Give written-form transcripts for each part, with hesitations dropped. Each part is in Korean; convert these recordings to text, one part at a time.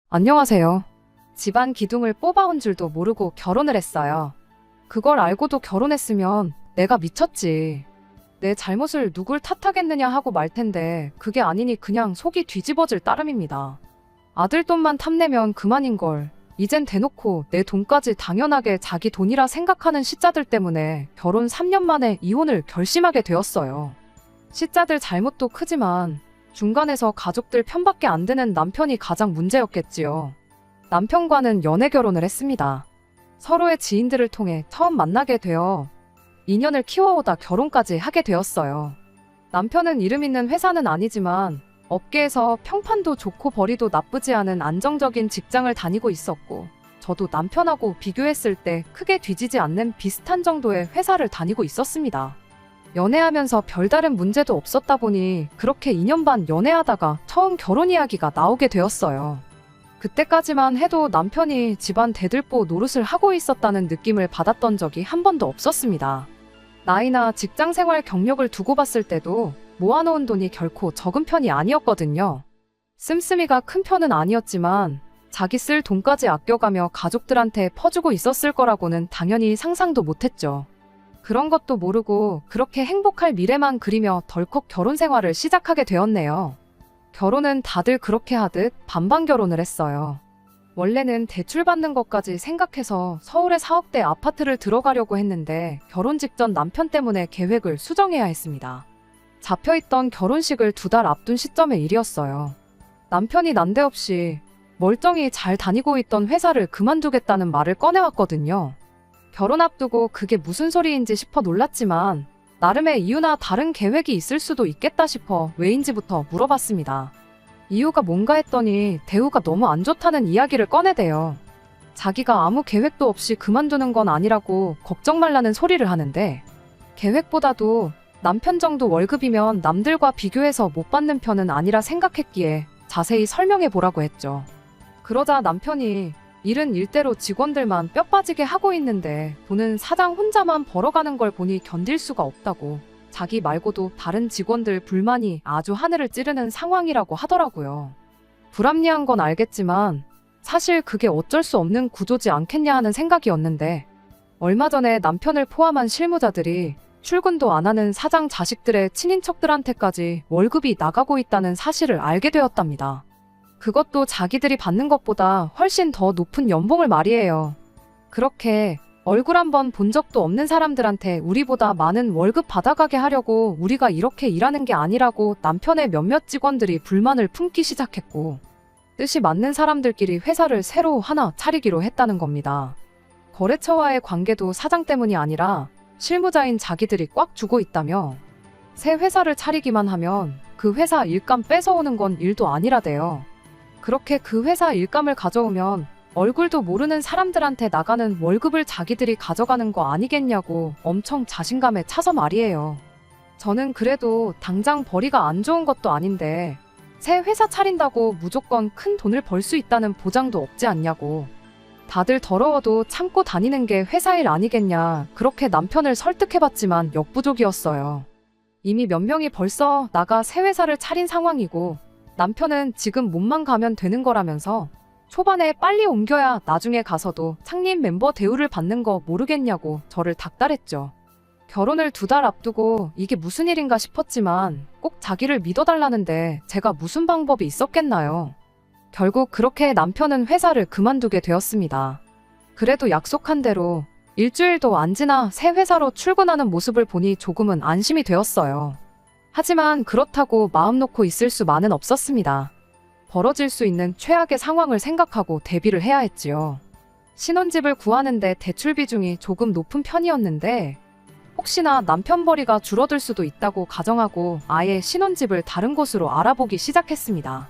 안녕하세요. 집안 기둥을 뽑아온 줄도 모르고 결혼을 했어요. 그걸 알고도 결혼했으면 내가 미쳤지. 내 잘못을 누굴 탓하겠느냐 하고 말 텐데 그게 아니니 그냥 속이 뒤집어질 따름입니다. 아들 돈만 탐내면 그만인걸. 이젠 대놓고 내 돈까지 당연하게 자기 돈이라 생각하는 시짜들 때문에 결혼 3년 만에 이혼을 결심하게 되었어요. 시짜들 잘못도 크지만 중간에서 가족들 편밖에 안 드는 남편이 가장 문제였겠지요. 남편과는 연애 결혼을 했습니다. 서로의 지인들을 통해 처음 만나게 되어 인연을 키워오다 결혼까지 하게 되었어요. 남편은 이름 있는 회사는 아니지만 업계에서 평판도 좋고 벌이도 나쁘지 않은 안정적인 직장을 다니고 있었고, 저도 남편하고 비교했을 때 크게 뒤지지 않는 비슷한 정도의 회사를 다니고 있었습니다. 연애하면서 별다른 문제도 없었다 보니 그렇게 2년 반 연애하다가 처음 결혼 이야기가 나오게 되었어요. 그때까지만 해도 남편이 집안 대들보 노릇을 하고 있었다는 느낌을 받았던 적이 한 번도 없었습니다. 나이나 직장 생활 경력을 두고 봤을 때도 모아놓은 돈이 결코 적은 편이 아니었거든요. 씀씀이가 큰 편은 아니었지만 자기 쓸 돈까지 아껴가며 가족들한테 퍼주고 있었을 거라고는 당연히 상상도 못했죠. 그런 것도 모르고 그렇게 행복할 미래만 그리며 덜컥 결혼 생활을 시작하게 되었네요. 결혼은 다들 그렇게 하듯 반반 결혼을 했어요. 원래는 대출 받는 것까지 생각해서 서울의 4억대 아파트를 들어가려고 했는데 결혼 직전 남편 때문에 계획을 수정해야 했습니다. 잡혀있던 결혼식을 2달 앞둔 시점의 일이었어요. 남편이 난데없이 멀쩡히 잘 다니고 있던 회사를 그만두겠다는 말을 꺼내왔거든요. 결혼 앞두고 그게 무슨 소리인지 싶어 놀랐지만 나름의 이유나 다른 계획이 있을 수도 있겠다 싶어 왜인지부터 물어봤습니다. 이유가 뭔가 했더니 대우가 너무 안 좋다는 이야기를 꺼내대요. 자기가 아무 계획도 없이 그만두는 건 아니라고 걱정 말라는 소리를 하는데, 계획보다도 남편 정도 월급이면 남들과 비교해서 못 받는 편은 아니라 생각했기에 자세히 설명해 보라고 했죠. 그러자 남편이 일은 일대로 직원들만 뼈 빠지게 하고 있는데 돈은 사장 혼자만 벌어가는 걸 보니 견딜 수가 없다고, 자기 말고도 다른 직원들 불만이 아주 하늘을 찌르는 상황이라고 하더라고요. 불합리한 건 알겠지만 사실 그게 어쩔 수 없는 구조지 않겠냐 하는 생각이었는데, 얼마 전에 남편을 포함한 실무자들이 출근도 안 하는 사장 자식들의 친인척들한테까지 월급이 나가고 있다는 사실을 알게 되었답니다. 그것도 자기들이 받는 것보다 훨씬 더 높은 연봉을 말이에요. 그렇게 얼굴 한번 본 적도 없는 사람들한테 우리보다 많은 월급 받아가게 하려고 우리가 이렇게 일하는 게 아니라고 남편의 몇몇 직원들이 불만을 품기 시작했고, 뜻이 맞는 사람들끼리 회사를 새로 하나 차리기로 했다는 겁니다. 거래처와의 관계도 사장 때문이 아니라 실무자인 자기들이 꽉 주고 있다며, 새 회사를 차리기만 하면 그 회사 일감 뺏어오는 건 일도 아니라대요. 그렇게 그 회사 일감을 가져오면 얼굴도 모르는 사람들한테 나가는 월급을 자기들이 가져가는 거 아니겠냐고 엄청 자신감에 차서 말이에요. 저는 그래도 당장 벌이가 안 좋은 것도 아닌데 새 회사 차린다고 무조건 큰 돈을 벌 수 있다는 보장도 없지 않냐고. 다들 더러워도 참고 다니는 게 회사 일 아니겠냐, 그렇게 남편을 설득해봤지만 역부족이었어요. 이미 몇 명이 벌써 나가 새 회사를 차린 상황이고 남편은 지금 몸만 가면 되는 거라면서 초반에 빨리 옮겨야 나중에 가서도 창립 멤버 대우를 받는 거 모르겠냐고 저를 닥달했죠. 결혼을 2달 앞두고 이게 무슨 일인가 싶었지만 꼭 자기를 믿어달라는데 제가 무슨 방법이 있었겠나요? 결국 그렇게 남편은 회사를 그만두게 되었습니다. 그래도 약속한 대로 일주일도 안 지나 새 회사로 출근하는 모습을 보니 조금은 안심이 되었어요. 하지만 그렇다고 마음 놓고 있을 수만은 없었습니다. 벌어질 수 있는 최악의 상황을 생각하고 대비를 해야 했지요. 신혼집을 구하는데 대출 비중이 조금 높은 편이었는데 혹시나 남편 벌이가 줄어들 수도 있다고 가정하고 아예 신혼집을 다른 곳으로 알아보기 시작했습니다.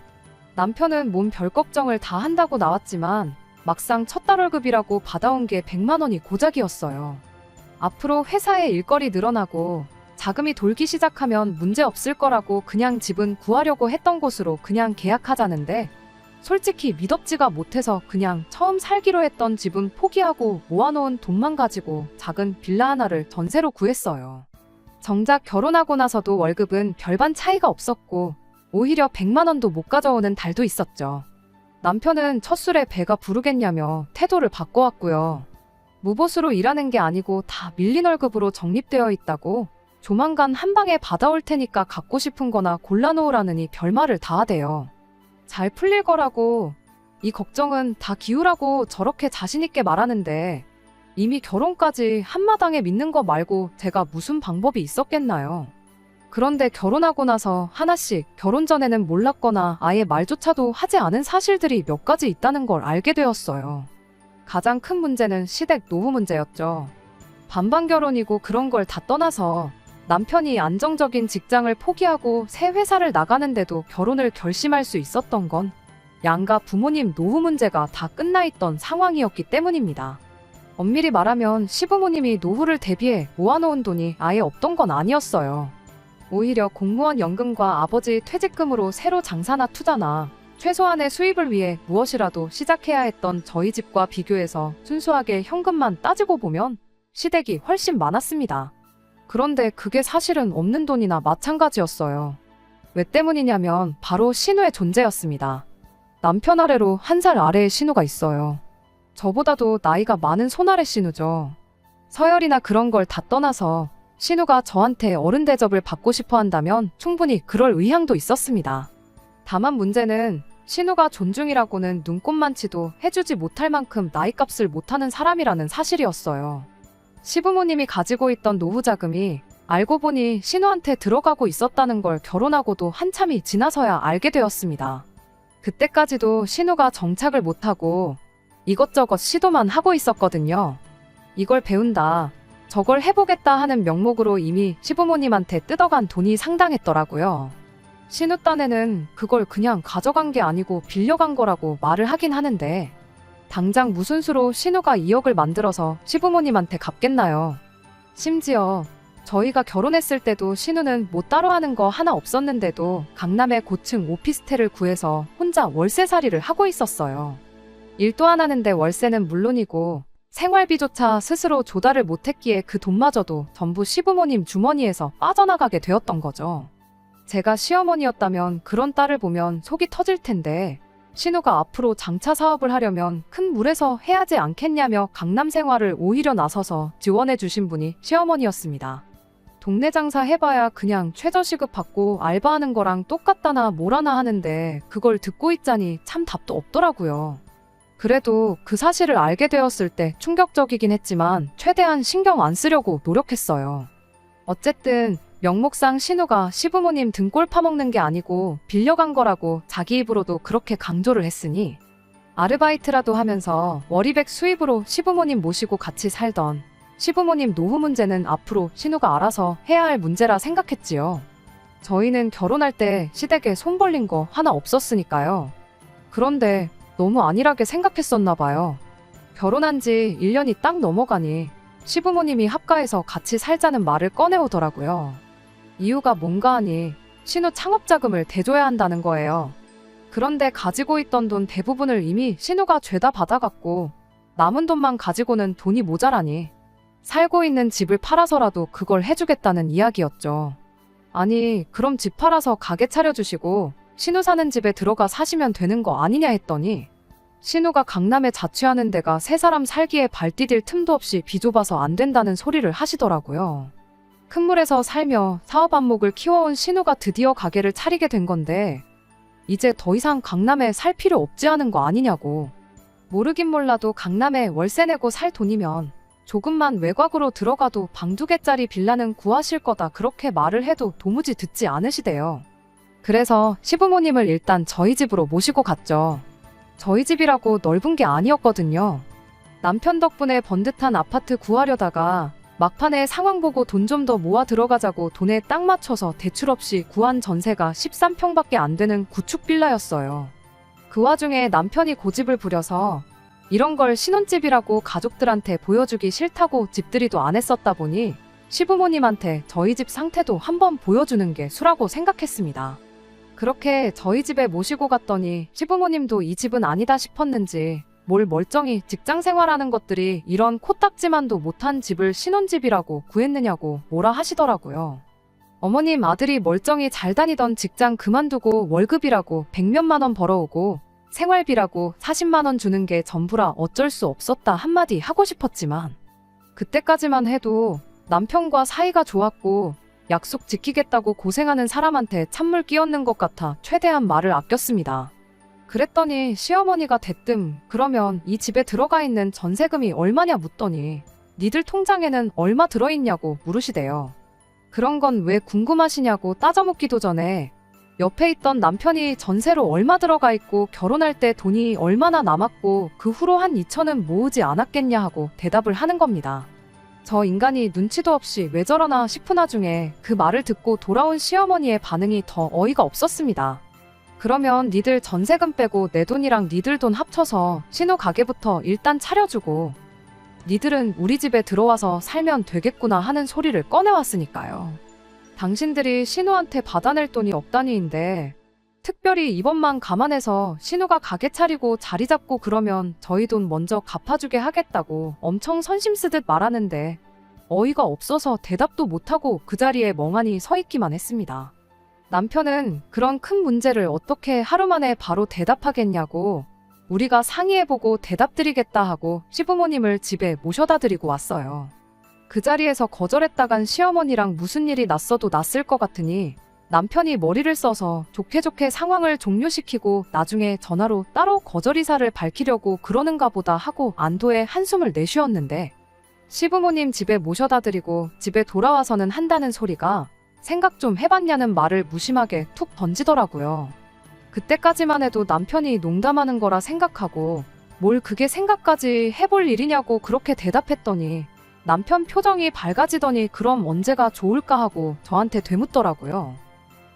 남편은 몸 별 걱정을 다 한다고 나왔지만 막상 첫 달 월급이라고 받아온 게 100만 원이 고작이었어요. 앞으로 회사에 일거리 늘어나고 자금이 돌기 시작하면 문제 없을 거라고 그냥 집은 구하려고 했던 곳으로 그냥 계약하자는데, 솔직히 미덥지가 못해서 그냥 처음 살기로 했던 집은 포기하고 모아놓은 돈만 가지고 작은 빌라 하나를 전세로 구했어요. 정작 결혼하고 나서도 월급은 별반 차이가 없었고 오히려 100만 원도 못 가져오는 달도 있었죠. 남편은 첫 술에 배가 부르겠냐며 태도를 바꿔왔고요. 무보수로 일하는 게 아니고 다 밀린 월급으로 적립되어 있다고 조만간 한 방에 받아올 테니까 갖고 싶은 거나 골라놓으라느니 별말을 다 하대요. 잘 풀릴 거라고, 이 걱정은 다 기우라고 저렇게 자신있게 말하는데 이미 결혼까지 한마당에 믿는 거 말고 제가 무슨 방법이 있었겠나요? 그런데 결혼하고 나서 하나씩 결혼 전에는 몰랐거나 아예 말조차도 하지 않은 사실들이 몇 가지 있다는 걸 알게 되었어요. 가장 큰 문제는 시댁 노후 문제였죠. 반반 결혼이고 그런 걸 다 떠나서 남편이 안정적인 직장을 포기하고 새 회사를 나가는데도 결혼을 결심할 수 있었던 건 양가 부모님 노후 문제가 다 끝나 있던 상황이었기 때문입니다. 엄밀히 말하면 시부모님이 노후를 대비해 모아놓은 돈이 아예 없던 건 아니었어요. 오히려 공무원 연금과 아버지 퇴직금으로 새로 장사나 투자나 최소한의 수입을 위해 무엇이라도 시작해야 했던 저희 집과 비교해서 순수하게 현금만 따지고 보면 시댁이 훨씬 많았습니다. 그런데 그게 사실은 없는 돈이나 마찬가지였어요. 왜 때문이냐면 바로 신우의 존재였습니다. 남편 아래로 1살 아래의 신우가 있어요. 저보다도 나이가 많은 손아래 신우죠. 서열이나 그런 걸 다 떠나서 신우가 저한테 어른 대접을 받고 싶어 한다면 충분히 그럴 의향도 있었습니다. 다만 문제는 신우가 존중이라고는 눈꼽만치도 해주지 못할 만큼 나이값을 못하는 사람이라는 사실이었어요. 시부모님이 가지고 있던 노후 자금이 알고 보니 신우한테 들어가고 있었다는 걸 결혼하고도 한참이 지나서야 알게 되었습니다. 그때까지도 신우가 정착을 못하고 이것저것 시도만 하고 있었거든요. 이걸 배운다, 저걸 해보겠다 하는 명목으로 이미 시부모님한테 뜯어간 돈이 상당했더라고요. 신우 딴에는 그걸 그냥 가져간 게 아니고 빌려간 거라고 말을 하긴 하는데 당장 무슨 수로 신우가 2억을 만들어서 시부모님한테 갚겠나요? 심지어 저희가 결혼했을 때도 신우는 뭐 따로 하는 거 하나 없었는데도 강남에 고층 오피스텔을 구해서 혼자 월세살이를 하고 있었어요. 일도 안 하는데 월세는 물론이고 생활비조차 스스로 조달을 못했기에 그 돈마저도 전부 시부모님 주머니에서 빠져나가게 되었던 거죠. 제가 시어머니였다면 그런 딸을 보면 속이 터질 텐데 신우가 앞으로 장차 사업을 하려면 큰 물에서 해야지 않겠냐며 강남 생활을 오히려 나서서 지원해 주신 분이 시어머니였습니다. 동네 장사 해봐야 그냥 최저시급 받고 알바하는 거랑 똑같다나 뭐라나 하는데 그걸 듣고 있자니 참 답도 없더라고요. 그래도 그 사실을 알게 되었을 때 충격적이긴 했지만 최대한 신경 안 쓰려고 노력했어요. 어쨌든 명목상 신우가 시부모님 등골 파먹는 게 아니고 빌려간 거라고 자기 입으로도 그렇게 강조를 했으니 아르바이트라도 하면서 월이백 수입으로 시부모님 모시고 같이 살던 시부모님 노후 문제는 앞으로 신우가 알아서 해야 할 문제라 생각했지요. 저희는 결혼할 때 시댁에 손 벌린 거 하나 없었으니까요. 그런데 너무 안일하게 생각했었나 봐요. 결혼한 지 1년이 딱 넘어가니 시부모님이 합가해서 같이 살자는 말을 꺼내오더라고요. 이유가 뭔가 하니 신우 창업자금을 대줘야 한다는 거예요. 그런데 가지고 있던 돈 대부분을 이미 신우가 죄다 받아갔고 남은 돈만 가지고는 돈이 모자라니 살고 있는 집을 팔아서라도 그걸 해주겠다는 이야기였죠. 아니, 그럼 집 팔아서 가게 차려주시고 신우 사는 집에 들어가 사시면 되는 거 아니냐 했더니 신우가 강남에 자취하는 데가 세 사람 살기에 발 디딜 틈도 없이 비좁아서 안 된다는 소리를 하시더라고요. 큰 물에서 살며 사업 안목을 키워온 신우가 드디어 가게를 차리게 된 건데 이제 더 이상 강남에 살 필요 없지 않은 거 아니냐고. 모르긴 몰라도 강남에 월세 내고 살 돈이면 조금만 외곽으로 들어가도 방 2개짜리 빌라는 구하실 거다 그렇게 말을 해도 도무지 듣지 않으시대요. 그래서 시부모님을 일단 저희 집으로 모시고 갔죠. 저희 집이라고 넓은 게 아니었거든요. 남편 덕분에 번듯한 아파트 구하려다가 막판에 상황 보고 돈 좀 더 모아 들어가자고 돈에 딱 맞춰서 대출 없이 구한 전세가 13평밖에 안 되는 구축 빌라였어요. 그 와중에 남편이 고집을 부려서 이런 걸 신혼집이라고 가족들한테 보여주기 싫다고 집들이도 안 했었다 보니 시부모님한테 저희 집 상태도 한번 보여주는 게 수라고 생각했습니다. 그렇게 저희 집에 모시고 갔더니 시부모님도 이 집은 아니다 싶었는지 뭘 멀쩡히 직장 생활하는 것들이 이런 코딱지만도 못한 집을 신혼집이라고 구했느냐고 뭐라 하시더라고요. 어머님 아들이 멀쩡히 잘 다니던 직장 그만두고 월급이라고 100몇만 원 벌어오고 생활비라고 40만 원 주는 게 전부라 어쩔 수 없었다 한마디 하고 싶었지만 그때까지만 해도 남편과 사이가 좋았고 약속 지키겠다고 고생하는 사람한테 찬물 끼얹는 것 같아 최대한 말을 아꼈습니다. 그랬더니 시어머니가 대뜸 그러면 이 집에 들어가 있는 전세금이 얼마냐 묻더니 니들 통장에는 얼마 들어있냐고 물으시대요. 그런 건 왜 궁금하시냐고 따져묻기도 전에 옆에 있던 남편이 전세로 얼마 들어가 있고 결혼할 때 돈이 얼마나 남았고 그 후로 한 2천은 모으지 않았겠냐 하고 대답을 하는 겁니다. 저 인간이 눈치도 없이 왜 저러나 싶은 와중에 그 말을 듣고 돌아온 시어머니의 반응이 더 어이가 없었습니다. 그러면 니들 전세금 빼고 내 돈이랑 니들 돈 합쳐서 신우 가게부터 일단 차려주고 니들은 우리 집에 들어와서 살면 되겠구나 하는 소리를 꺼내왔으니까요. 당신들이 신우한테 받아낼 돈이 없다니인데 특별히 이번만 감안해서 신우가 가게 차리고 자리 잡고 그러면 저희 돈 먼저 갚아주게 하겠다고 엄청 선심 쓰듯 말하는데 어이가 없어서 대답도 못하고 그 자리에 멍하니 서 있기만 했습니다. 남편은 그런 큰 문제를 어떻게 하루 만에 바로 대답하겠냐고 우리가 상의해보고 대답드리겠다 하고 시부모님을 집에 모셔다 드리고 왔어요. 그 자리에서 거절했다간 시어머니랑 무슨 일이 났어도 났을 것 같으니 남편이 머리를 써서 좋게 좋게 상황을 종료시키고 나중에 전화로 따로 거절 의사를 밝히려고 그러는가 보다 하고 안도의 한숨을 내쉬었는데 시부모님 집에 모셔다 드리고 집에 돌아와서는 한다는 소리가 생각 좀 해봤냐는 말을 무심하게 툭 던지더라고요. 그때까지만 해도 남편이 농담하는 거라 생각하고 뭘 그게 생각까지 해볼 일이냐고 그렇게 대답했더니 남편 표정이 밝아지더니 그럼 언제가 좋을까 하고 저한테 되묻더라고요.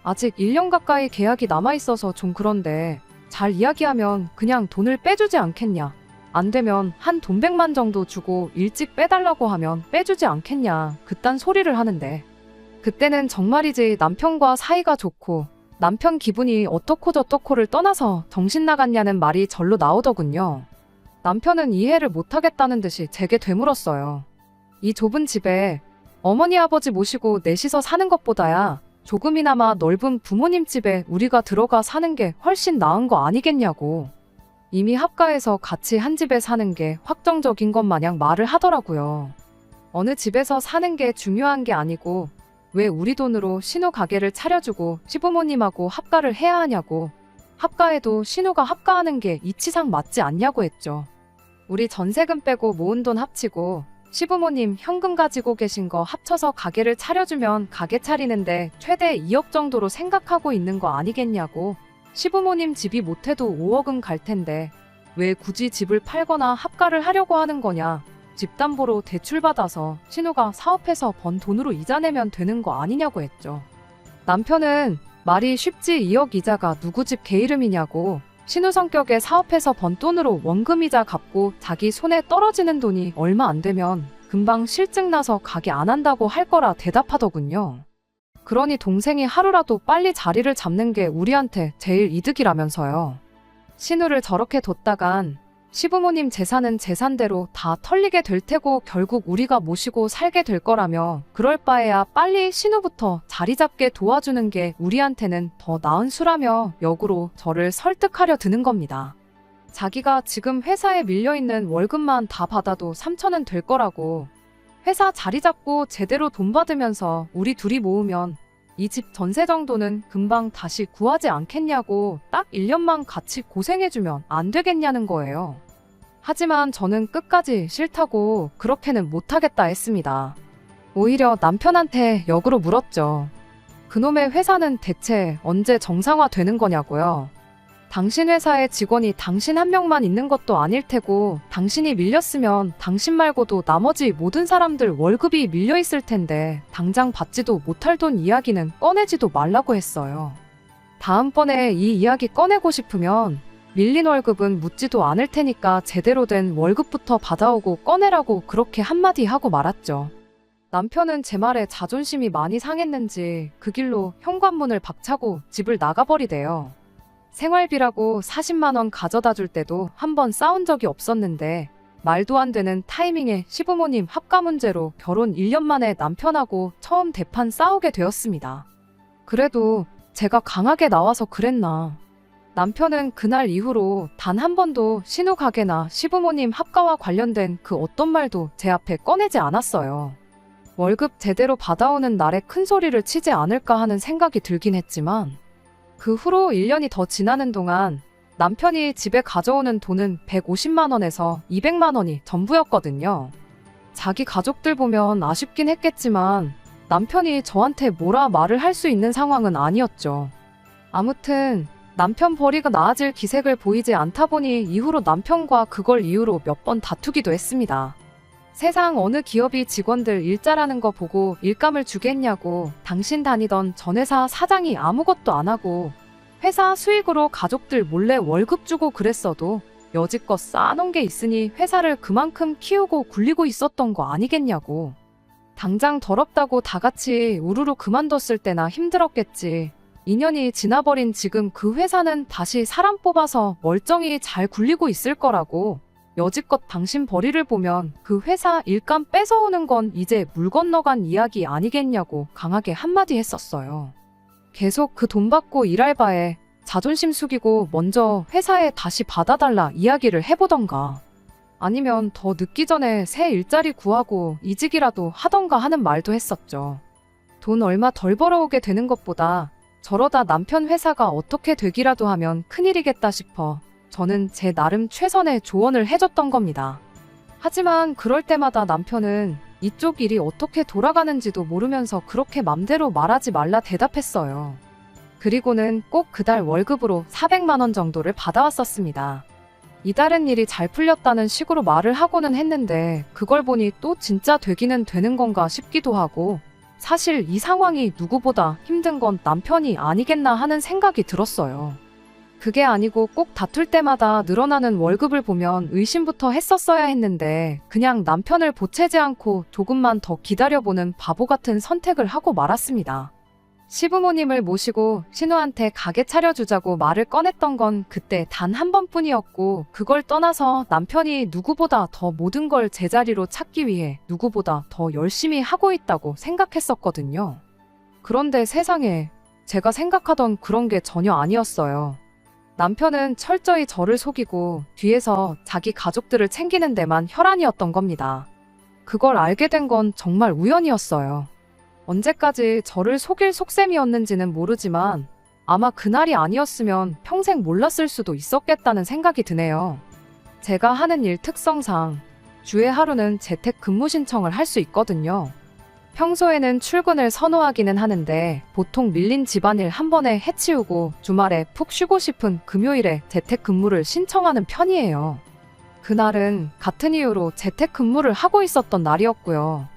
아직 1년 가까이 계약이 남아있어서 좀 그런데 잘 이야기하면 그냥 돈을 빼주지 않겠냐. 안 되면 한 돈 100만 정도 주고 일찍 빼달라고 하면 빼주지 않겠냐. 그딴 소리를 하는데 그때는 정말이지 남편과 사이가 좋고 남편 기분이 어떻고 저떻고를 떠나서 정신 나갔냐는 말이 절로 나오더군요. 남편은 이해를 못하겠다는 듯이 제게 되물었어요. 이 좁은 집에 어머니 아버지 모시고 넷이서 사는 것보다야 조금이나마 넓은 부모님 집에 우리가 들어가 사는 게 훨씬 나은 거 아니겠냐고. 이미 합가해서 같이 한 집에 사는 게 확정적인 것 마냥 말을 하더라고요. 어느 집에서 사는 게 중요한 게 아니고 왜 우리 돈으로 신우 가게를 차려주고 시부모님하고 합가를 해야 하냐고. 합가해도 신우가 합가하는 게 이치상 맞지 않냐고 했죠. 우리 전세금 빼고 모은 돈 합치고 시부모님 현금 가지고 계신 거 합쳐서 가게를 차려주면 가게 차리는데 최대 2억 정도로 생각하고 있는 거 아니겠냐고. 시부모님 집이 못해도 5억은 갈 텐데 왜 굳이 집을 팔거나 합가를 하려고 하는 거냐. 집담보로 대출받아서 신우가 사업해서 번 돈으로 이자 내면 되는 거 아니냐고 했죠. 남편은 말이 쉽지 2억 이자가 누구 집 개 이름이냐고. 신우 성격에 사업해서 번 돈으로 원금이자 갚고 자기 손에 떨어지는 돈이 얼마 안 되면 금방 실증 나서 가게 안 한다고 할 거라 대답하더군요. 그러니 동생이 하루라도 빨리 자리를 잡는 게 우리한테 제일 이득이라면서요. 신우를 저렇게 뒀다간 시부모님 재산은 재산대로 다 털리게 될 테고 결국 우리가 모시고 살게 될 거라며 그럴 바에야 빨리 신우부터 자리 잡게 도와주는 게 우리한테는 더 나은 수라며 역으로 저를 설득하려 드는 겁니다. 자기가 지금 회사에 밀려있는 월급만 다 받아도 3천은 될 거라고. 회사 자리 잡고 제대로 돈 받으면서 우리 둘이 모으면 이 집 전세 정도는 금방 다시 구하지 않겠냐고. 딱 1년만 같이 고생해주면 안 되겠냐는 거예요. 하지만 저는 끝까지 싫다고 그렇게는 못하겠다 했습니다. 오히려 남편한테 역으로 물었죠. 그놈의 회사는 대체 언제 정상화 되는 거냐고요. 당신 회사에 직원이 당신 한 명만 있는 것도 아닐 테고 당신이 밀렸으면 당신 말고도 나머지 모든 사람들 월급이 밀려있을 텐데 당장 받지도 못할 돈 이야기는 꺼내지도 말라고 했어요. 다음번에 이 이야기 꺼내고 싶으면 밀린 월급은 묻지도 않을 테니까 제대로 된 월급부터 받아오고 꺼내라고 그렇게 한마디 하고 말았죠. 남편은 제 말에 자존심이 많이 상했는지 그 길로 현관문을 박차고 집을 나가버리대요. 생활비라고 40만 원 가져다 줄 때도 한 번 싸운 적이 없었는데 말도 안 되는 타이밍에 시부모님 합가 문제로 결혼 1년 만에 남편하고 처음 대판 싸우게 되었습니다. 그래도 제가 강하게 나와서 그랬나. 남편은 그날 이후로 단 한 번도 신우 가게나 시부모님 합가와 관련된 그 어떤 말도 제 앞에 꺼내지 않았어요. 월급 제대로 받아오는 날에 큰 소리를 치지 않을까 하는 생각이 들긴 했지만 그 후로 1년이 더 지나는 동안 남편이 집에 가져오는 돈은 150만 원에서 200만 원이 전부였거든요. 자기 가족들 보면 아쉽긴 했겠지만 남편이 저한테 뭐라 말을 할 수 있는 상황은 아니었죠. 아무튼 남편 벌이가 나아질 기색을 보이지 않다 보니 이후로 남편과 그걸 이유로 몇 번 다투기도 했습니다. 세상 어느 기업이 직원들 일 잘하는 거 보고 일감을 주겠냐고, 당신 다니던 전 회사 사장이 아무것도 안 하고 회사 수익으로 가족들 몰래 월급 주고 그랬어도 여지껏 쌓아놓은 게 있으니 회사를 그만큼 키우고 굴리고 있었던 거 아니겠냐고. 당장 더럽다고 다 같이 우르르 그만뒀을 때나 힘들었겠지. 2년이 지나버린 지금 그 회사는 다시 사람 뽑아서 멀쩡히 잘 굴리고 있을 거라고. 여지껏 당신 벌이를 보면 그 회사 일감 뺏어오는 건 이제 물 건너간 이야기 아니겠냐고 강하게 한마디 했었어요. 계속 그 돈 받고 일할 바에 자존심 숙이고 먼저 회사에 다시 받아달라 이야기를 해보던가, 아니면 더 늦기 전에 새 일자리 구하고 이직이라도 하던가 하는 말도 했었죠. 돈 얼마 덜 벌어오게 되는 것보다 저러다 남편 회사가 어떻게 되기라도 하면 큰일이겠다 싶어 저는 제 나름 최선의 조언을 해줬던 겁니다. 하지만 그럴 때마다 남편은 이쪽 일이 어떻게 돌아가는지도 모르면서 그렇게 맘대로 말하지 말라 대답했어요. 그리고는 꼭 그달 월급으로 400만 원 정도를 받아왔었습니다. 이달은 일이 잘 풀렸다는 식으로 말을 하고는 했는데 그걸 보니 또 진짜 되기는 되는 건가 싶기도 하고, 사실 이 상황이 누구보다 힘든 건 남편이 아니겠나 하는 생각이 들었어요. 그게 아니고 꼭 다툴 때마다 늘어나는 월급을 보면 의심부터 했었어야 했는데 그냥 남편을 보채지 않고 조금만 더 기다려보는 바보 같은 선택을 하고 말았습니다. 시부모님을 모시고 신우한테 가게 차려주자고 말을 꺼냈던 건 그때 단 한 번뿐이었고, 그걸 떠나서 남편이 누구보다 더 모든 걸 제자리로 찾기 위해 누구보다 더 열심히 하고 있다고 생각했었거든요. 그런데 세상에, 제가 생각하던 그런 게 전혀 아니었어요. 남편은 철저히 저를 속이고 뒤에서 자기 가족들을 챙기는 데만 혈안이었던 겁니다. 그걸 알게 된 건 정말 우연이었어요. 언제까지 저를 속일 속셈이었는지는 모르지만 아마 그날이 아니었으면 평생 몰랐을 수도 있었겠다는 생각이 드네요. 제가 하는 일 특성상 주에 하루는 재택 근무 신청을 할 수 있거든요. 평소에는 출근을 선호하기는 하는데 보통 밀린 집안일 한 번에 해치우고 주말에 푹 쉬고 싶은 금요일에 재택 근무를 신청하는 편이에요. 그날은 같은 이유로 재택 근무를 하고 있었던 날이었고요.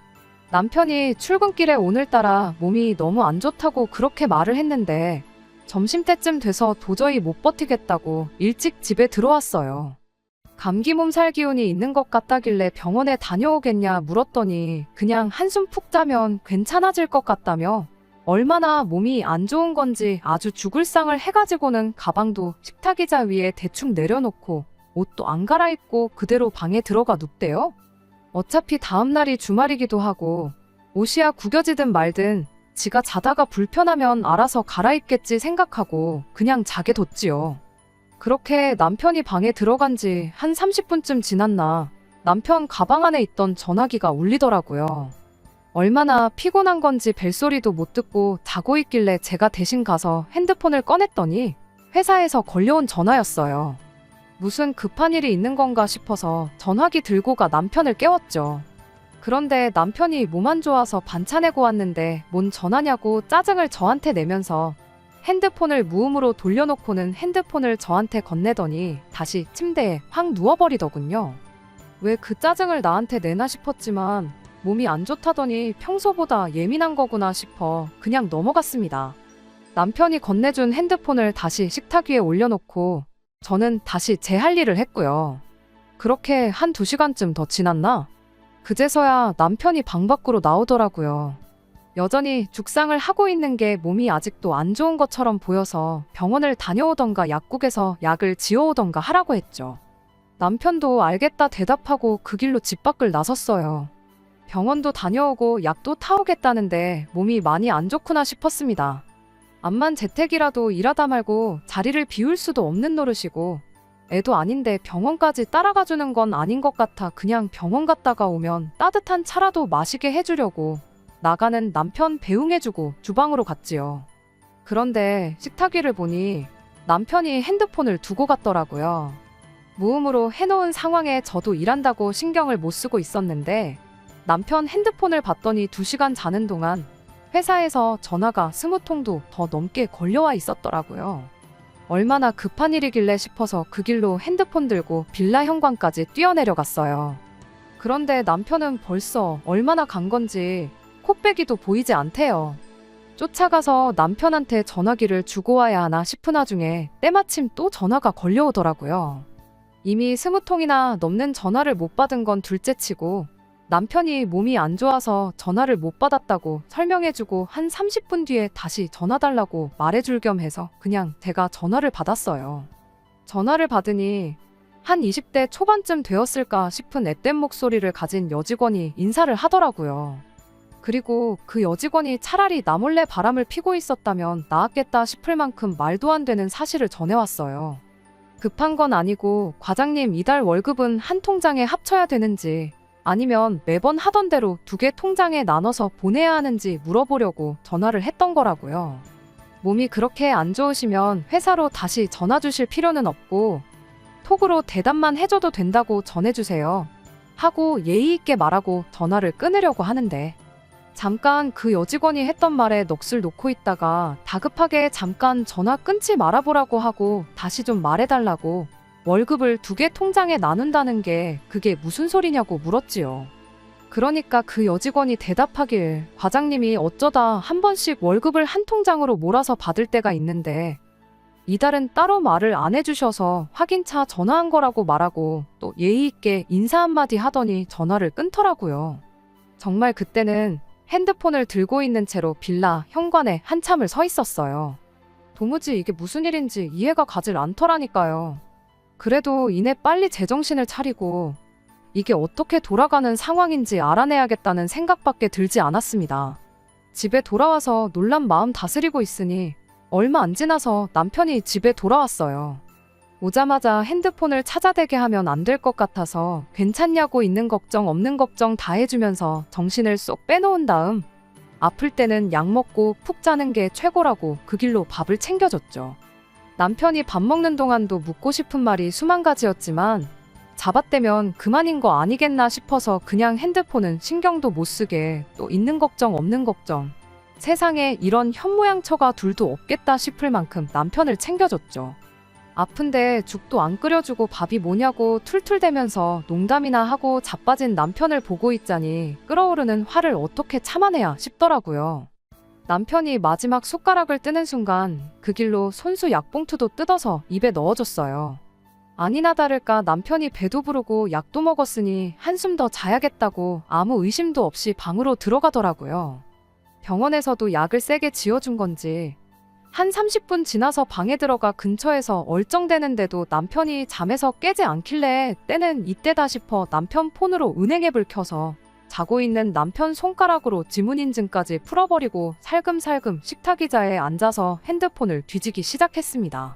남편이 출근길에 오늘따라 몸이 너무 안 좋다고 그렇게 말을 했는데 점심때쯤 돼서 도저히 못 버티겠다고 일찍 집에 들어왔어요. 감기 몸살 기운이 있는 것 같다길래 병원에 다녀오겠냐 물었더니 그냥 한숨 푹 자면 괜찮아질 것 같다며, 얼마나 몸이 안 좋은 건지 아주 죽을 상을 해가지고는 가방도 식탁 의자 위에 대충 내려놓고 옷도 안 갈아입고 그대로 방에 들어가 눕대요. 어차피 다음날이 주말이기도 하고 옷이야 구겨지든 말든 지가 자다가 불편하면 알아서 갈아입겠지 생각하고 그냥 자게 뒀지요. 그렇게 남편이 방에 들어간 지 한 30분쯤 지났나 남편 가방 안에 있던 전화기가 울리더라고요. 얼마나 피곤한 건지 벨소리도 못 듣고 자고 있길래 제가 대신 가서 핸드폰을 꺼냈더니 회사에서 걸려온 전화였어요. 무슨 급한 일이 있는 건가 싶어서 전화기 들고 가 남편을 깨웠죠. 그런데 남편이 몸 안 좋아서 반찬해고 왔는데 뭔 전화냐고 짜증을 저한테 내면서 핸드폰을 무음으로 돌려놓고는 핸드폰을 저한테 건네더니 다시 침대에 확 누워버리더군요. 왜 그 짜증을 나한테 내나 싶었지만 몸이 안 좋다더니 평소보다 예민한 거구나 싶어 그냥 넘어갔습니다. 남편이 건네준 핸드폰을 다시 식탁 위에 올려놓고 저는 다시 제 할 일을 했고요. 그렇게 한 2시간쯤 더 지났나? 그제서야 남편이 방 밖으로 나오더라고요. 여전히 죽상을 하고 있는 게 몸이 아직도 안 좋은 것처럼 보여서 병원을 다녀오던가 약국에서 약을 지어오던가 하라고 했죠. 남편도 알겠다 대답하고 그 길로 집 밖을 나섰어요. 병원도 다녀오고 약도 타오겠다는데 몸이 많이 안 좋구나 싶었습니다. 암만 재택이라도 일하다 말고 자리를 비울 수도 없는 노릇이고 애도 아닌데 병원까지 따라가 주는 건 아닌 것 같아 그냥 병원 갔다가 오면 따뜻한 차라도 마시게 해주려고 나가는 남편 배웅해주고 주방으로 갔지요. 그런데 식탁 위를 보니 남편이 핸드폰을 두고 갔더라고요. 무음으로 해놓은 상황에 저도 일한다고 신경을 못 쓰고 있었는데 남편 핸드폰을 봤더니 2시간 자는 동안 회사에서 전화가 20통도 더 넘게 걸려와 있었더라고요. 얼마나 급한 일이길래 싶어서 그 길로 핸드폰 들고 빌라 현관까지 뛰어내려갔어요. 그런데 남편은 벌써 얼마나 간 건지 코빼기도 보이지 않대요. 쫓아가서 남편한테 전화기를 주고 와야 하나 싶은 와중에 때마침 또 전화가 걸려오더라고요. 이미 20통이나 넘는 전화를 못 받은 건 둘째치고 남편이 몸이 안 좋아서 전화를 못 받았다고 설명해주고 한 30분 뒤에 다시 전화 달라고 말해줄 겸 해서 그냥 제가 전화를 받았어요. 전화를 받으니 한 20대 초반쯤 되었을까 싶은 앳된 목소리를 가진 여직원이 인사를 하더라고요. 그리고 그 여직원이 차라리 나 몰래 바람을 피고 있었다면 나았겠다 싶을 만큼 말도 안 되는 사실을 전해왔어요. 급한 건 아니고 과장님 이달 월급은 한 통장에 합쳐야 되는지 아니면 매번 하던 대로 2개 통장에 나눠서 보내야 하는지 물어보려고 전화를 했던 거라고요. 몸이 그렇게 안 좋으시면 회사로 다시 전화 주실 필요는 없고 톡으로 대답만 해줘도 된다고 전해주세요. 하고 예의 있게 말하고 전화를 끊으려고 하는데 잠깐 그 여직원이 했던 말에 넋을 놓고 있다가 다급하게 잠깐 전화 끊지 말아보라고 하고 다시 좀 말해달라고 월급을 2개 통장에 나눈다는 게 그게 무슨 소리냐고 물었지요. 그러니까 그 여직원이 대답하길 과장님이 어쩌다 한 번씩 월급을 한 통장으로 몰아서 받을 때가 있는데 이달은 따로 말을 안 해주셔서 확인차 전화한 거라고 말하고 또 예의 있게 인사 한마디 하더니 전화를 끊더라고요. 정말 그때는 핸드폰을 들고 있는 채로 빌라 현관에 한참을 서 있었어요. 도무지 이게 무슨 일인지 이해가 가질 않더라니까요. 그래도 이내 빨리 제정신을 차리고 이게 어떻게 돌아가는 상황인지 알아내야겠다는 생각밖에 들지 않았습니다. 집에 돌아와서 놀란 마음 다스리고 있으니 얼마 안 지나서 남편이 집에 돌아왔어요. 오자마자 핸드폰을 찾아대게 하면 안 될 것 같아서 괜찮냐고 있는 걱정 없는 걱정 다 해주면서 정신을 쏙 빼놓은 다음 아플 때는 약 먹고 푹 자는 게 최고라고 그 길로 밥을 챙겨줬죠. 남편이 밥 먹는 동안도 묻고 싶은 말이 수만 가지였지만 잡아떼면 그만인 거 아니겠나 싶어서 그냥 핸드폰은 신경도 못 쓰게 또 있는 걱정 없는 걱정 세상에 이런 현모양처가 둘도 없겠다 싶을 만큼 남편을 챙겨줬죠. 아픈데 죽도 안 끓여주고 밥이 뭐냐고 툴툴대면서 농담이나 하고 자빠진 남편을 보고 있자니 끓어오르는 화를 어떻게 참아내야 싶더라고요. 남편이 마지막 숟가락을 뜨는 순간 그 길로 손수 약봉투도 뜯어서 입에 넣어줬어요. 아니나 다를까 남편이 배도 부르고 약도 먹었으니 한숨 더 자야겠다고 아무 의심도 없이 방으로 들어가더라고요. 병원에서도 약을 세게 지어준 건지 한 30분 지나서 방에 들어가 근처에서 얼쩡대는데도 남편이 잠에서 깨지 않길래 때는 이때다 싶어 남편 폰으로 은행 앱을 켜서 자고 있는 남편 손가락으로 지문인증까지 풀어버리고 살금살금 식탁 의자에 앉아서 핸드폰을 뒤지기 시작했습니다.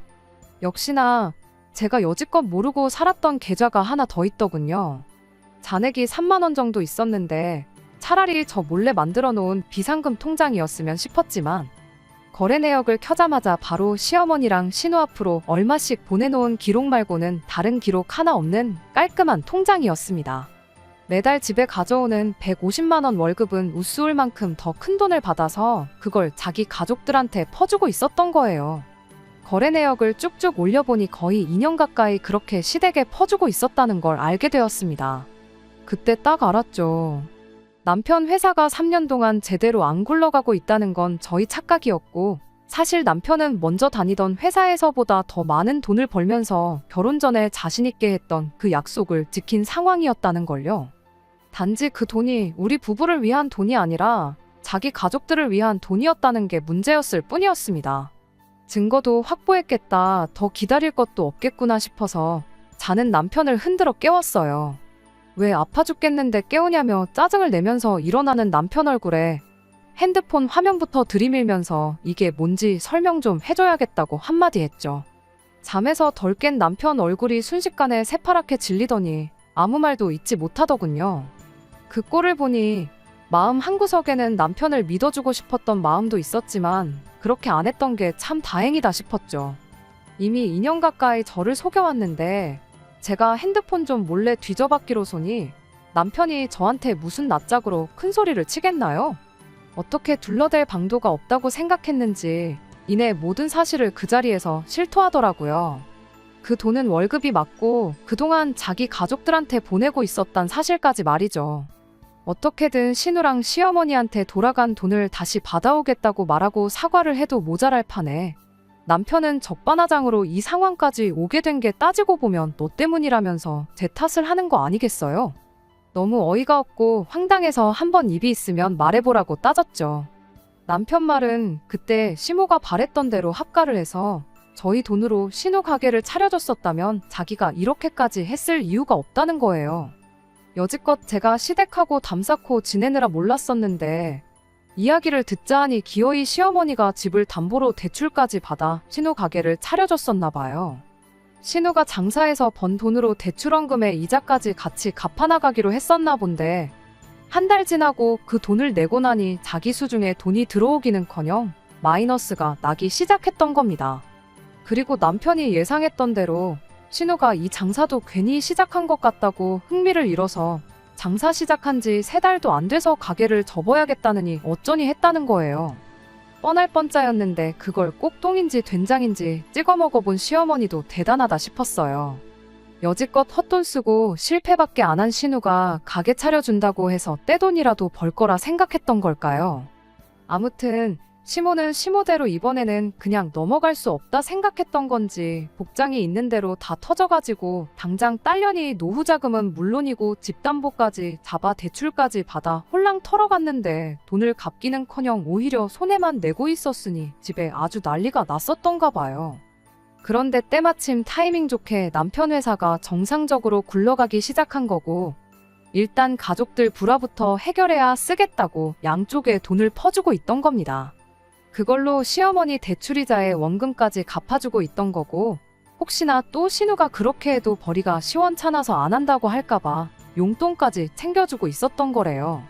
역시나 제가 여지껏 모르고 살았던 계좌가 하나 더 있더군요. 잔액이 3만 원 정도 있었는데 차라리 저 몰래 만들어 놓은 비상금 통장이었으면 싶었지만 거래 내역을 켜자마자 바로 시어머니랑 신우 앞으로 얼마씩 보내놓은 기록 말고는 다른 기록 하나 없는 깔끔한 통장이었습니다. 매달 집에 가져오는 150만 원 월급은 우스울 만큼 더 큰 돈을 받아서 그걸 자기 가족들한테 퍼주고 있었던 거예요. 거래 내역을 쭉쭉 올려보니 거의 2년 가까이 그렇게 시댁에 퍼주고 있었다는 걸 알게 되었습니다. 그때 딱 알았죠. 남편 회사가 3년 동안 제대로 안 굴러가고 있다는 건 저희 착각이었고 사실 남편은 먼저 다니던 회사에서보다 더 많은 돈을 벌면서 결혼 전에 자신 있게 했던 그 약속을 지킨 상황이었다는 걸요. 단지 그 돈이 우리 부부를 위한 돈이 아니라 자기 가족들을 위한 돈이었다는 게 문제였을 뿐이었습니다. 증거도 확보했겠다, 더 기다릴 것도 없겠구나 싶어서 자는 남편을 흔들어 깨웠어요. 왜 아파 죽겠는데 깨우냐며 짜증을 내면서 일어나는 남편 얼굴에 핸드폰 화면부터 들이밀면서 이게 뭔지 설명 좀 해줘야겠다고 한마디 했죠. 잠에서 덜 깬 남편 얼굴이 순식간에 새파랗게 질리더니 아무 말도 잊지 못하더군요. 그 꼴을 보니 마음 한구석에는 남편을 믿어주고 싶었던 마음도 있었지만 그렇게 안 했던 게 참 다행이다 싶었죠. 이미 2년 가까이 저를 속여왔는데 제가 핸드폰 좀 몰래 뒤져봤기로서니 남편이 저한테 무슨 낯짝으로 큰 소리를 치겠나요? 어떻게 둘러댈 방도가 없다고 생각했는지 이내 모든 사실을 그 자리에서 실토하더라고요. 그 돈은 월급이 맞고 그동안 자기 가족들한테 보내고 있었단 사실까지 말이죠. 어떻게든 신우랑 시어머니한테 돌아간 돈을 다시 받아오겠다고 말하고 사과를 해도 모자랄 판에 남편은 적반하장으로 이 상황까지 오게 된 게 따지고 보면 너 때문이라면서 제 탓을 하는 거 아니겠어요? 너무 어이가 없고 황당해서 한번 입이 있으면 말해보라고 따졌죠. 남편 말은 그때 시모가 바랬던 대로 합가를 해서 저희 돈으로 신우 가게를 차려줬었다면 자기가 이렇게까지 했을 이유가 없다는 거예요. 여지껏 제가 시댁하고 담 쌓고 지내느라 몰랐었는데 이야기를 듣자 하니 기어이 시어머니가 집을 담보로 대출까지 받아 신우 가게를 차려줬었나 봐요. 신우가 장사해서 번 돈으로 대출원금에 이자까지 같이 갚아나가기로 했었나 본데 한 달 지나고 그 돈을 내고 나니 자기 수중에 돈이 들어오기는커녕 마이너스가 나기 시작했던 겁니다. 그리고 남편이 예상했던 대로 신우가 이 장사도 괜히 시작한 것 같다고 흥미를 잃어서 장사 시작한 지 3달도 안 돼서 가게를 접어야겠다느니 어쩌니 했다는 거예요. 뻔할 뻔짜였는데 그걸 꼭 똥인지 된장인지 찍어 먹어본 시어머니도 대단하다 싶었어요. 여지껏 헛돈 쓰고 실패밖에 안 한 신우가 가게 차려준다고 해서 떼돈이라도 벌 거라 생각했던 걸까요? 아무튼 시모는 시모대로 이번에는 그냥 넘어갈 수 없다 생각했던 건지 복장이 있는 대로 다 터져가지고 당장 딸년이 노후 자금은 물론이고 집담보까지 잡아 대출까지 받아 홀랑 털어갔는데 돈을 갚기는커녕 오히려 손해만 내고 있었으니 집에 아주 난리가 났었던가 봐요. 그런데 때마침 타이밍 좋게 남편 회사가 정상적으로 굴러가기 시작한 거고 일단 가족들 불화부터 해결해야 쓰겠다고 양쪽에 돈을 퍼주고 있던 겁니다. 그걸로 시어머니 대출이자에 원금까지 갚아주고 있던 거고 혹시나 또 신우가 그렇게 해도 벌이가 시원찮아서 안 한다고 할까봐 용돈까지 챙겨주고 있었던 거래요.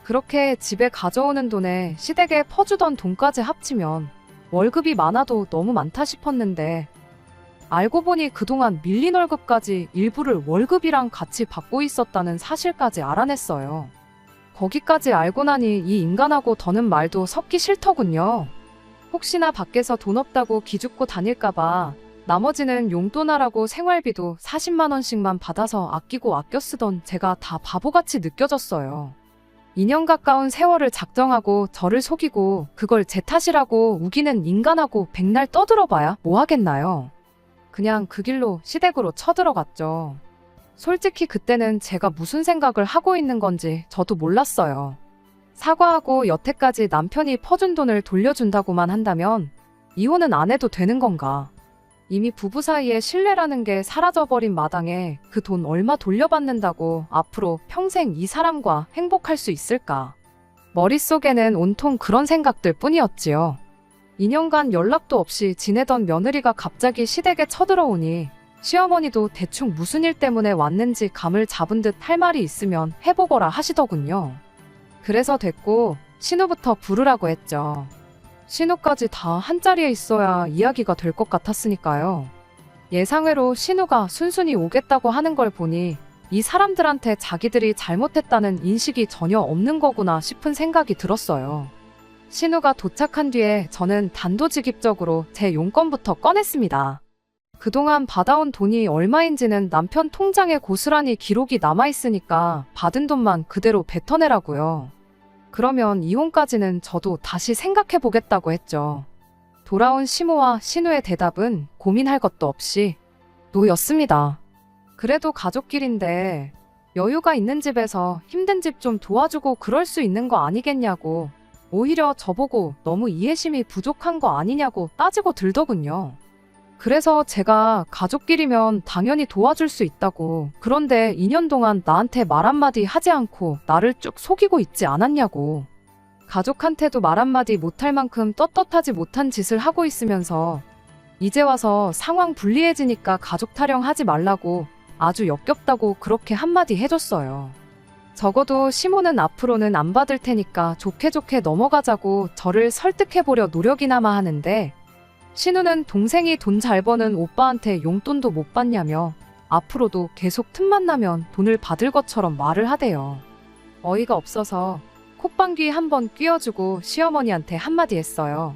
그렇게 집에 가져오는 돈에 시댁에 퍼주던 돈까지 합치면 월급이 많아도 너무 많다 싶었는데 알고 보니 그동안 밀린 월급까지 일부를 월급이랑 같이 받고 있었다는 사실까지 알아냈어요. 거기까지 알고 나니 이 인간하고 더는 말도 섞기 싫더군요. 혹시나 밖에서 돈 없다고 기죽고 다닐까봐 나머지는 용돈하라고 생활비도 40만 원씩만 받아서 아끼고 아껴 쓰던 제가 다 바보같이 느껴졌어요. 2년 가까운 세월을 작정하고 저를 속이고 그걸 제 탓이라고 우기는 인간하고 백날 떠들어봐야 뭐 하겠나요? 그냥 그 길로 시댁으로 쳐들어갔죠. 솔직히 그때는 제가 무슨 생각을 하고 있는 건지 저도 몰랐어요. 사과하고 여태까지 남편이 퍼준 돈을 돌려준다고만 한다면 이혼은 안 해도 되는 건가? 이미 부부 사이에 신뢰라는 게 사라져버린 마당에 그 돈 얼마 돌려받는다고 앞으로 평생 이 사람과 행복할 수 있을까? 머릿속에는 온통 그런 생각들 뿐이었지요. 2년간 연락도 없이 지내던 며느리가 갑자기 시댁에 쳐들어오니 시어머니도 대충 무슨 일 때문에 왔는지 감을 잡은 듯 할 말이 있으면 해보거라 하시더군요. 그래서 됐고 신우부터 부르라고 했죠. 신우까지 다 한자리에 있어야 이야기가 될 것 같았으니까요. 예상외로 신우가 순순히 오겠다고 하는 걸 보니 이 사람들한테 자기들이 잘못했다는 인식이 전혀 없는 거구나 싶은 생각이 들었어요. 신우가 도착한 뒤에 저는 단도직입적으로 제 용건부터 꺼냈습니다. 그동안 받아온 돈이 얼마인지는 남편 통장에 고스란히 기록이 남아있으니까 받은 돈만 그대로 뱉어내라고요. 그러면 이혼까지는 저도 다시 생각해보겠다고 했죠. 돌아온 시모와 신우의 대답은 고민할 것도 없이 노였습니다. 그래도 가족끼린데 여유가 있는 집에서 힘든 집 좀 도와주고 그럴 수 있는 거 아니겠냐고 오히려 저보고 너무 이해심이 부족한 거 아니냐고 따지고 들더군요. 그래서 제가 가족끼리면 당연히 도와줄 수 있다고 그런데 2년 동안 나한테 말 한마디 하지 않고 나를 쭉 속이고 있지 않았냐고 가족한테도 말 한마디 못할 만큼 떳떳하지 못한 짓을 하고 있으면서 이제 와서 상황 불리해지니까 가족 타령하지 말라고 아주 역겹다고 그렇게 한마디 해줬어요. 적어도 시모는 앞으로는 안 받을 테니까 좋게 좋게 넘어가자고 저를 설득해보려 노력이나마 하는데, 신우는 동생이 돈 잘 버는 오빠한테 용돈도 못 받냐며 앞으로도 계속 틈만 나면 돈을 받을 것처럼 말을 하대요. 어이가 없어서 콧방귀 한번 뀌어주고 시어머니한테 한마디 했어요.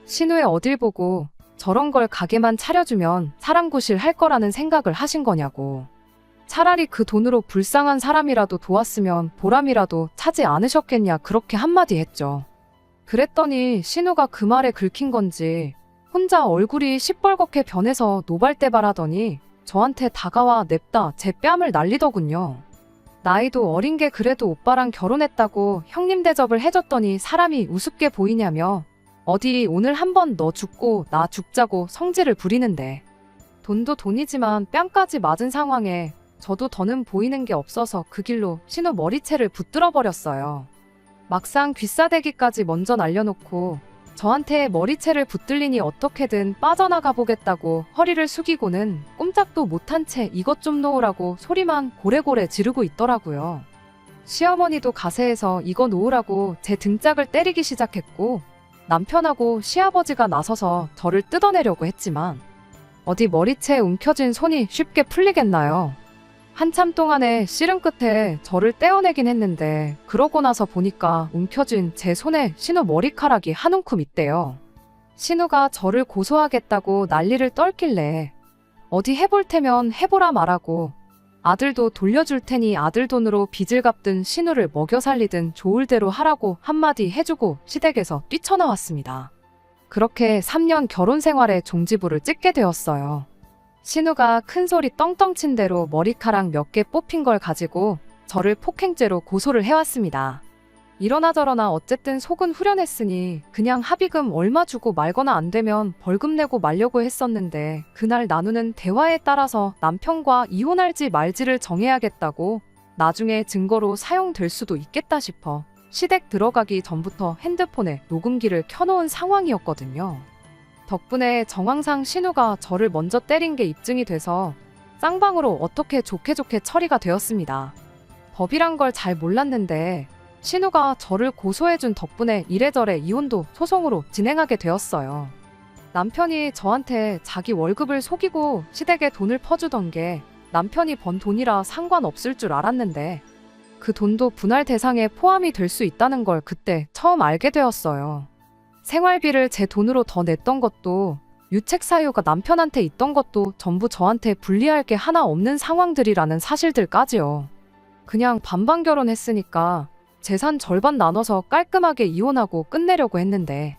신우의 어딜 보고 저런 걸 가게만 차려주면 사람구실 할 거라는 생각을 하신 거냐고. 차라리 그 돈으로 불쌍한 사람이라도 도왔으면 보람이라도 차지 않으셨겠냐, 그렇게 한마디 했죠. 그랬더니 신우가 그 말에 긁힌 건지 혼자 얼굴이 시뻘겋게 변해서 노발대발하더니 저한테 다가와 냅다 제 뺨을 날리더군요. 나이도 어린 게 그래도 오빠랑 결혼했다고 형님 대접을 해줬더니 사람이 우습게 보이냐며 어디 오늘 한번 너 죽고 나 죽자고 성질을 부리는데, 돈도 돈이지만 뺨까지 맞은 상황에 저도 더는 보이는 게 없어서 그 길로 신우 머리채를 붙들어 버렸어요. 막상 귀싸대기까지 먼저 날려놓고 저한테 머리채를 붙들리니 어떻게든 빠져나가 보겠다고 허리를 숙이고는 꼼짝도 못한 채 이것 좀 놓으라고 소리만 고래고래 지르고 있더라고요. 시어머니도 가세해서 이거 놓으라고 제 등짝을 때리기 시작했고, 남편하고 시아버지가 나서서 저를 뜯어내려고 했지만 어디 머리채에 움켜쥔 손이 쉽게 풀리겠나요? 한참 동안에 씨름 끝에 저를 떼어내긴 했는데, 그러고 나서 보니까 움켜쥔 제 손에 신우 머리카락이 한 움큼 있대요. 신우가 저를 고소하겠다고 난리를 떨길래 어디 해볼 테면 해보라 말하고, 아들도 돌려줄 테니 아들 돈으로 빚을 갚든 신우를 먹여 살리든 좋을 대로 하라고 한마디 해주고 시댁에서 뛰쳐나왔습니다. 그렇게 3년 결혼 생활에 종지부를 찍게 되었어요. 신우가 큰 소리 떵떵 친 대로 머리카락 몇 개 뽑힌 걸 가지고 저를 폭행죄로 고소를 해왔습니다. 이러나 저러나 어쨌든 속은 후련했으니 그냥 합의금 얼마 주고 말거나 안 되면 벌금 내고 말려고 했었는데, 그날 나누는 대화에 따라서 남편과 이혼할지 말지를 정해야겠다고 나중에 증거로 사용될 수도 있겠다 싶어 시댁 들어가기 전부터 핸드폰에 녹음기를 켜놓은 상황이었거든요. 덕분에 정황상 신우가 저를 먼저 때린 게 입증이 돼서 쌍방으로 어떻게 좋게 좋게 처리가 되었습니다. 법이란 걸 잘 몰랐는데 신우가 저를 고소해준 덕분에 이래저래 이혼도 소송으로 진행하게 되었어요. 남편이 저한테 자기 월급을 속이고 시댁에 돈을 퍼주던 게 남편이 번 돈이라 상관없을 줄 알았는데, 그 돈도 분할 대상에 포함이 될 수 있다는 걸 그때 처음 알게 되었어요. 생활비를 제 돈으로 더 냈던 것도, 유책 사유가 남편한테 있던 것도 전부 저한테 불리할 게 하나 없는 상황들이라는 사실들까지요. 그냥 반반 결혼했으니까 재산 절반 나눠서 깔끔하게 이혼하고 끝내려고 했는데,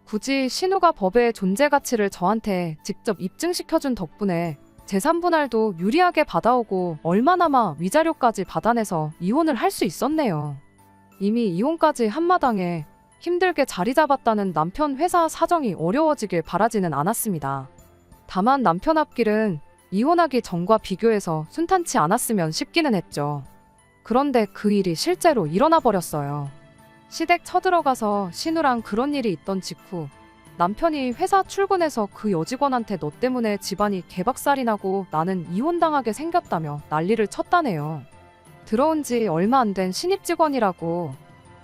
굳이 신우가 법의 존재 가치를 저한테 직접 입증시켜준 덕분에 재산 분할도 유리하게 받아오고 얼마나마 위자료까지 받아내서 이혼을 할 수 있었네요. 이미 이혼까지 한마당에 힘들게 자리 잡았다는 남편 회사 사정이 어려워지길 바라지는 않았습니다. 다만 남편 앞길은 이혼하기 전과 비교해서 순탄치 않았으면 싶기는 했죠. 그런데 그 일이 실제로 일어나 버렸어요. 시댁 쳐들어가서 신우랑 그런 일이 있던 직후 남편이 회사 출근해서 그 여직원한테 너 때문에 집안이 개박살이 나고 나는 이혼당하게 생겼다며 난리를 쳤다네요. 들어온 지 얼마 안 된 신입 직원이라고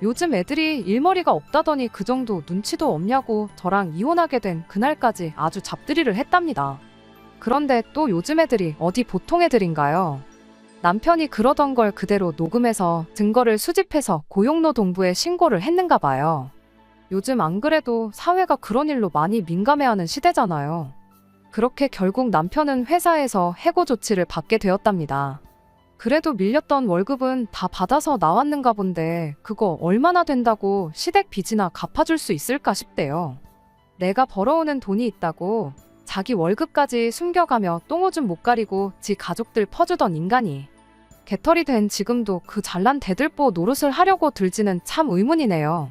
요즘 애들이 일머리가 없다더니 그 정도 눈치도 없냐고 저랑 이혼하게 된 그날까지 아주 잡들이를 했답니다. 그런데 또 요즘 애들이 어디 보통 애들인가요? 남편이 그러던 걸 그대로 녹음해서 증거를 수집해서 고용노동부에 신고를 했는가 봐요. 요즘 안 그래도 사회가 그런 일로 많이 민감해하는 시대잖아요. 그렇게 결국 남편은 회사에서 해고 조치를 받게 되었답니다. 그래도 밀렸던 월급은 다 받아서 나왔는가 본데 그거 얼마나 된다고 시댁 빚이나 갚아줄 수 있을까 싶대요. 내가 벌어오는 돈이 있다고 자기 월급까지 숨겨가며 똥오줌 못 가리고 지 가족들 퍼주던 인간이 개털이 된 지금도 그 잘난 대들보 노릇을 하려고 들지는 참 의문이네요.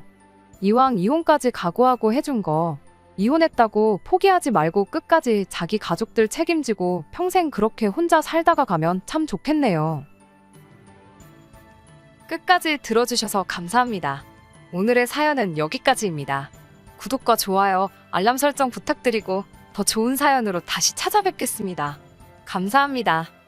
이왕 이혼까지 각오하고 해준 거 이혼했다고 포기하지 말고 끝까지 자기 가족들 책임지고 평생 그렇게 혼자 살다가 가면 참 좋겠네요. 끝까지 들어주셔서 감사합니다. 오늘의 사연은 여기까지입니다. 구독과 좋아요, 알람 설정 부탁드리고 더 좋은 사연으로 다시 찾아뵙겠습니다. 감사합니다.